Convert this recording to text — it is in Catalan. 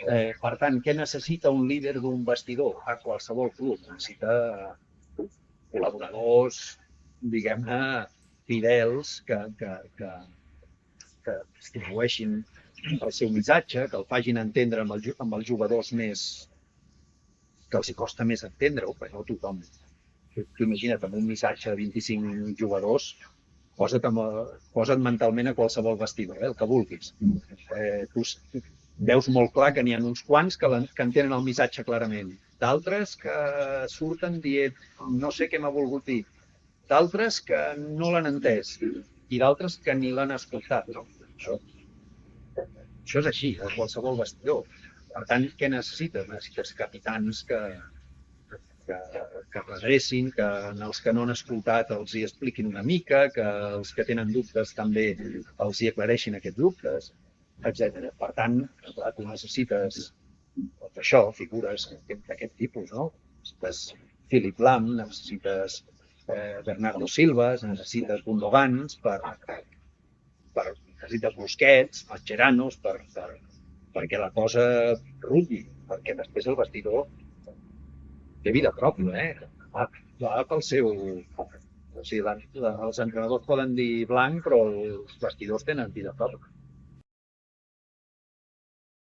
Per tant, què necessita un líder d'un vestidor a qualsevol club? Necessita col·laboradors, diguem-ne, fidels que distribueixin el seu missatge, que el facin entendre amb els jugadors que els hi costa més entendre-ho, perquè no tothom. Tu imagina't, amb un missatge de 25 jugadors, posa't mentalment a qualsevol vestidor, el que vulguis. Tu veus molt clar que n'hi ha uns quants que entenen el missatge clarament, d'altres que surten dient no sé què m'ha volgut dir, d'altres que no l'han entès i d'altres que ni l'han escoltat. No? Això és així, a qualsevol vestidor. Per tant, què necessites? Necessites capitans que, que redrecin, que els que no han escoltat els hi expliquin una mica, que els que tenen dubtes també els hi aclareixin aquests dubtes, etc. Per tant, clar, tu necessites doncs això, figures d'aquest tipus, no? Necessites Philip Lam, necessites Bernardo Silva, necessites Gundogans necessites Busquets, Mascherano's perquè la cosa rutlli, perquè després el vestidor té vida pròpia, va pel seu... O sigui, els entrenadors poden dir blanc, però els vestidors tenen vida pròpia.